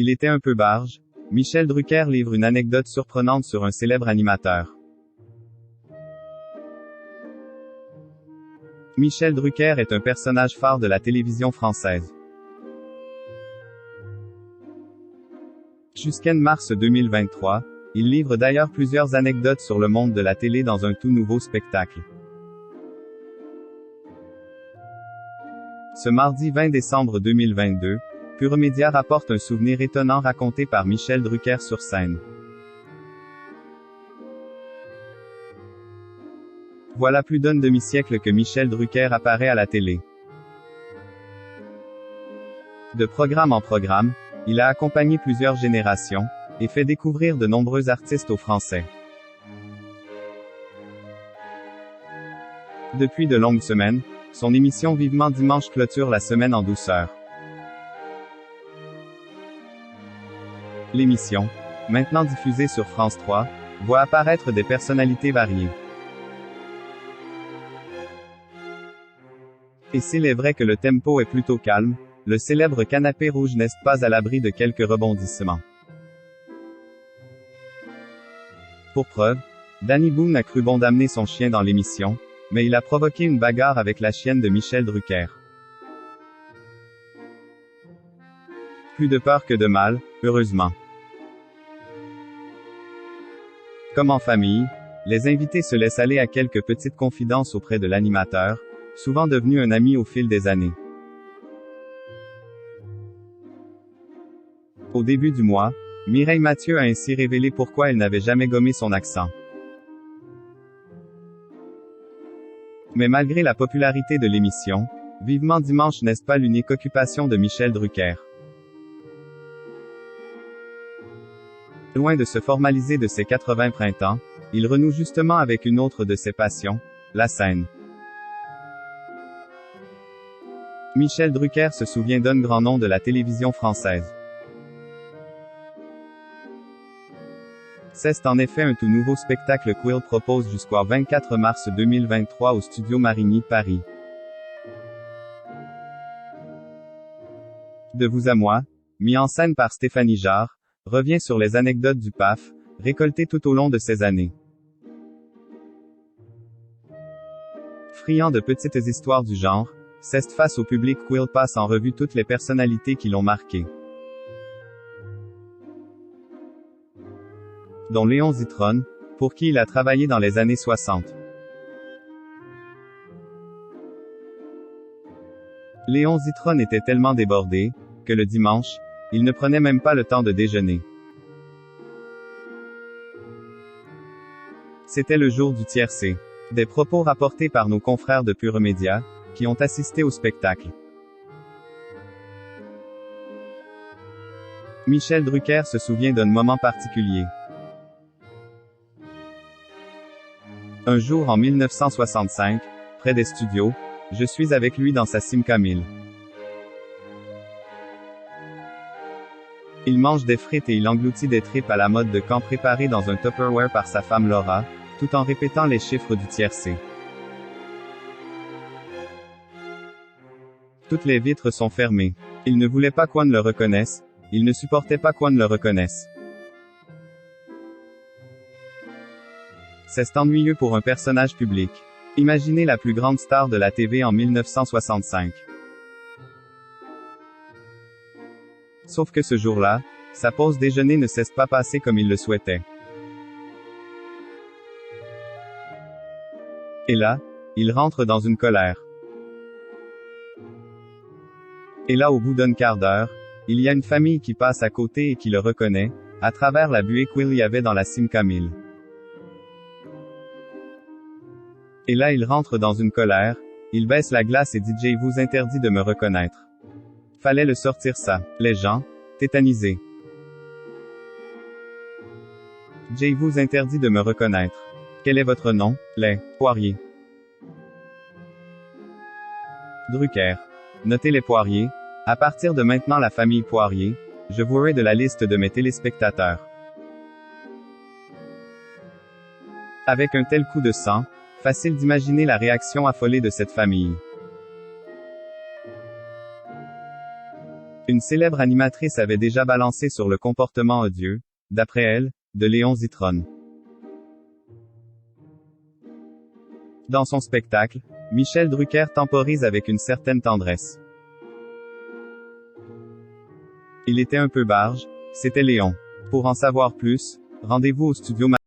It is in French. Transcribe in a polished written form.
Il était un peu barge. Michel Drucker livre une anecdote surprenante sur un célèbre animateur. Michel Drucker est un personnage phare de la télévision française. Jusqu'en mars 2023, il livre d'ailleurs plusieurs anecdotes sur le monde de la télé dans un tout nouveau spectacle. Ce mardi 20 décembre 2022, Pure Média rapporte un souvenir étonnant raconté par Michel Drucker sur scène. Voilà plus d'un demi-siècle que Michel Drucker apparaît à la télé. De programme en programme, il a accompagné plusieurs générations, et fait découvrir de nombreux artistes aux Français. Depuis de longues semaines, son émission Vivement Dimanche clôture la semaine en douceur. L'émission, maintenant diffusée sur France 3, voit apparaître des personnalités variées. Et s'il est vrai que le tempo est plutôt calme, le célèbre canapé rouge n'est pas à l'abri de quelques rebondissements. Pour preuve, Danny Boone a cru bon d'amener son chien dans l'émission, mais il a provoqué une bagarre avec la chienne de Michel Drucker. Plus de peur que de mal, heureusement. Comme en famille, les invités se laissent aller à quelques petites confidences auprès de l'animateur, souvent devenu un ami au fil des années. Au début du mois, Mireille Mathieu a ainsi révélé pourquoi elle n'avait jamais gommé son accent. Mais malgré la popularité de l'émission, Vivement Dimanche n'est pas l'unique occupation de Michel Drucker. Loin de se formaliser de ses 80 printemps, il renoue justement avec une autre de ses passions, la scène. Michel Drucker se souvient d'un grand nom de la télévision française. C'est en effet un tout nouveau spectacle qu'il propose jusqu'au 24 mars 2023 au Studio Marigny, Paris. De vous à moi, mis en scène par Stéphanie Jarre, revient sur les anecdotes du PAF, récoltées tout au long de ces années. Friand de petites histoires du genre, c'est face au public qu'il passe en revue toutes les personnalités qui l'ont marqué. Dont Léon Zitrone, pour qui il a travaillé dans les années 60. Léon Zitrone était tellement débordé, que le dimanche, il ne prenait même pas le temps de déjeuner. C'était le jour du tiercé. Des propos rapportés par nos confrères de Pure Média, qui ont assisté au spectacle. Michel Drucker se souvient d'un moment particulier. Un jour en 1965, près des studios, je suis avec lui dans sa Simca 1000. Il mange des frites et il engloutit des tripes à la mode de camp préparées dans un Tupperware par sa femme Laura, tout en répétant les chiffres du tiercé. Toutes les vitres sont fermées. Il ne voulait pas qu'on ne le reconnaisse, il ne supportait pas qu'on ne le reconnaisse. C'est ennuyeux pour un personnage public. Imaginez la plus grande star de la TV en 1965. Sauf que ce jour-là, sa pause déjeuner ne s'est pas passée comme il le souhaitait. Et là, il rentre dans une colère. Et là au bout d'un quart d'heure, il y a une famille qui passe à côté et qui le reconnaît, à travers la buée qu'il y avait dans la Simca 1000. Et là il rentre dans une colère, il baisse la glace et dit « Jay vous interdit de me reconnaître ». Fallait le sortir ça. Les gens, tétanisés. Jay vous interdit de me reconnaître. Quel est votre nom? Les Poirier. Drucker. Notez les Poirier. À partir de maintenant la famille Poirier, je vous de la liste de mes téléspectateurs. Avec un tel coup de sang, facile d'imaginer la réaction affolée de cette famille. Une célèbre animatrice avait déjà balancé sur le comportement odieux, d'après elle, de Léon Zitrone. Dans son spectacle, Michel Drucker temporise avec une certaine tendresse. Il était un peu barge, c'était Léon. Pour en savoir plus, rendez-vous au studio